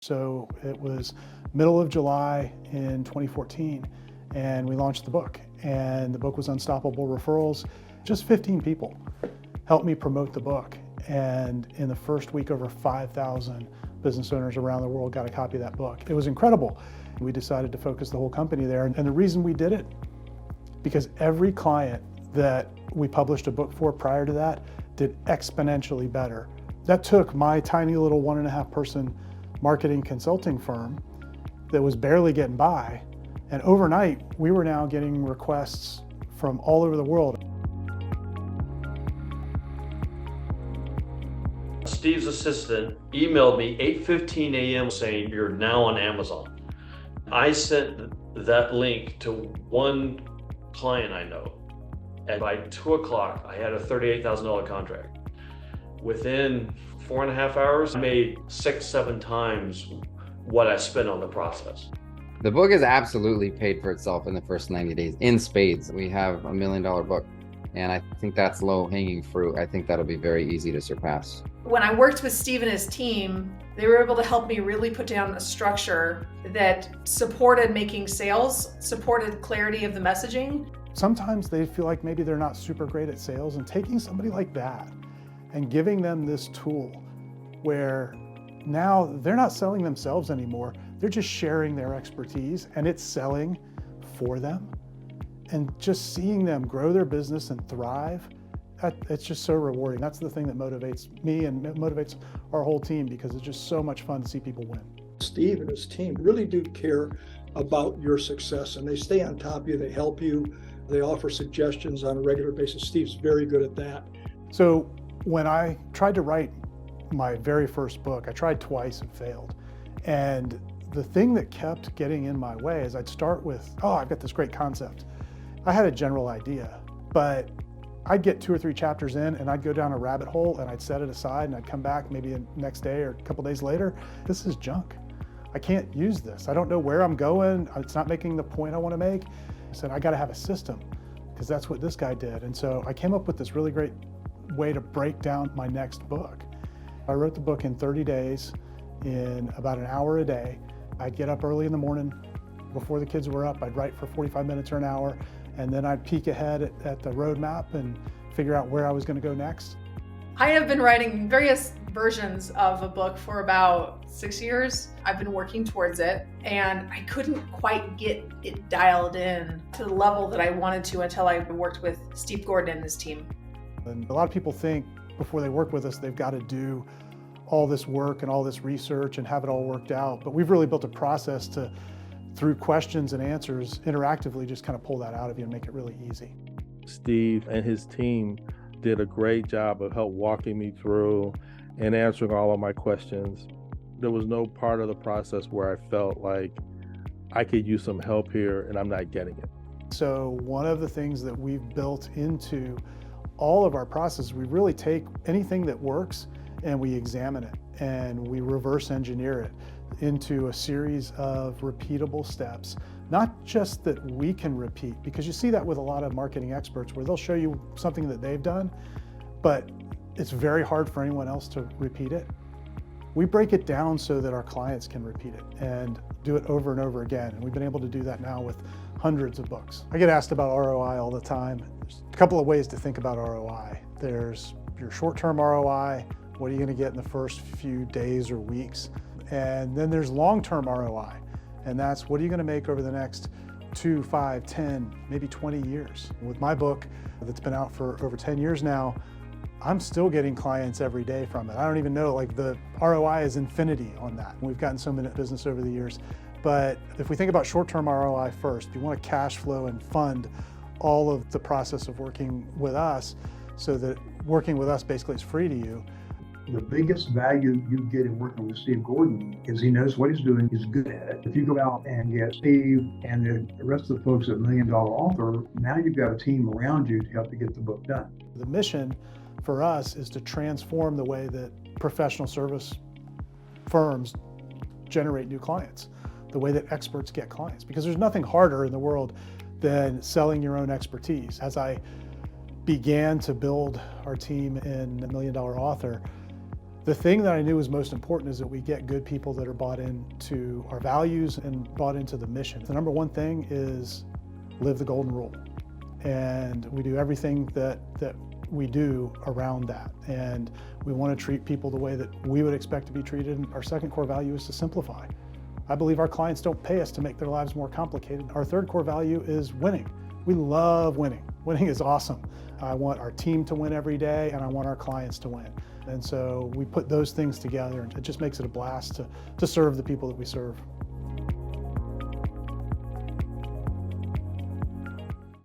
So it was middle of July in 2014, and we launched the book. And the book was Unstoppable Referrals. Just 15 people helped me promote the book. And in the first week, over 5,000 business owners around the world got a copy of that book. It was incredible. We decided to focus the whole company there. And the reason we did it, because every client that we published a book for prior to that did exponentially better. That took my tiny little 1.5 person marketing consulting firm that was barely getting by, and overnight we were now getting requests from all over the world. Steve's assistant emailed me 8:15 a.m. saying you're now on Amazon. I sent that link to one client I know, and by 2 o'clock I had a $38,000 contract. Within 4.5 hours, I made 6-7 times what I spent on the process. The book has absolutely paid for itself in the first 90 days in spades. We have $1 million book, and I think that's low hanging fruit. I think that'll be very easy to surpass. When I worked with Steve and his team, they were able to help me really put down a structure that supported making sales, supported clarity of the messaging. Sometimes they feel like maybe they're not super great at sales, and taking somebody like that and giving them this tool where now they're not selling themselves anymore, they're just sharing their expertise and it's selling for them. And just seeing them grow their business and thrive, it's just so rewarding. That's the thing that motivates me and motivates our whole team, because it's just so much fun to see people win. Steve and his team really do care about your success, and they stay on top of you, they help you, they offer suggestions on a regular basis. Steve's very good at that. So when I tried to write my very first book, I tried twice and failed. And the thing that kept getting in my way is I'd start with, oh, I've got this great concept. I had a general idea, but I'd get 2 or 3 chapters in and I'd go down a rabbit hole and I'd set it aside and I'd come back maybe the next day or a couple days later. This is junk. I can't use this. I don't know where I'm going. It's not making the point I want to make. I said, I got to have a system, because that's what this guy did. And so I came up with this really great way to break down my next book. I wrote the book in 30 days in about an hour a day. I'd get up early in the morning before the kids were up. I'd write for 45 minutes or an hour, and then I'd peek ahead at the roadmap and figure out where I was going to go next. I have been writing various versions of a book for about 6 years. I've been working towards it, and I couldn't quite get it dialed in to the level that I wanted to until I worked with Steve Gordon and his team. And a lot of people think before they work with us, they've got to do all this work and all this research and have it all worked out. But we've really built a process to, through questions and answers, interactively just kind of pull that out of you and make it really easy. Steve and his team did a great job of help walking me through and answering all of my questions. There was no part of the process where I felt like I could use some help here and I'm not getting it. So one of the things that we've built into all of our processes, we really take anything that works and we examine it and we reverse engineer it into a series of repeatable steps. Not just that we can repeat, because you see that with a lot of marketing experts where they'll show you something that they've done, but it's very hard for anyone else to repeat it. We break it down so that our clients can repeat it and do it over and over again. And we've been able to do that now with hundreds of books. I get asked about ROI all the time. There's a couple of ways to think about ROI. There's your short-term ROI. What are you going to get in the first few days or weeks? And then there's long-term ROI. And that's what are you going to make over the next 2, 5, 10, maybe 20 years. With my book that's been out for over 10 years now, I'm still getting clients every day from it. I don't even know, like the ROI is infinity on that. We've gotten so many business over the years. But if we think about short-term ROI first, you want to cash flow and fund all of the process of working with us so that working with us basically is free to you. The biggest value you get in working with Steve Gordon is he knows what he's doing, he's good at it. If you go out and get Steve and the rest of the folks at $1 Million Author, now you've got a team around you to help you get the book done. The mission for us is to transform the way that professional service firms generate new clients, the way that experts get clients, because there's nothing harder in the world than selling your own expertise. As I began to build our team in $1 Million Author, The thing that I knew was most important is that we get good people that are bought into our values and bought into the mission. The number one thing is live the golden rule. And we do everything that we do around that. And we want to treat people the way that we would expect to be treated. And our second core value is to simplify. I believe our clients don't pay us to make their lives more complicated. Our third core value is winning. We love winning. Winning is awesome. I want our team to win every day, and I want our clients to win. And so we put those things together, and it just makes it a blast to serve the people that we serve.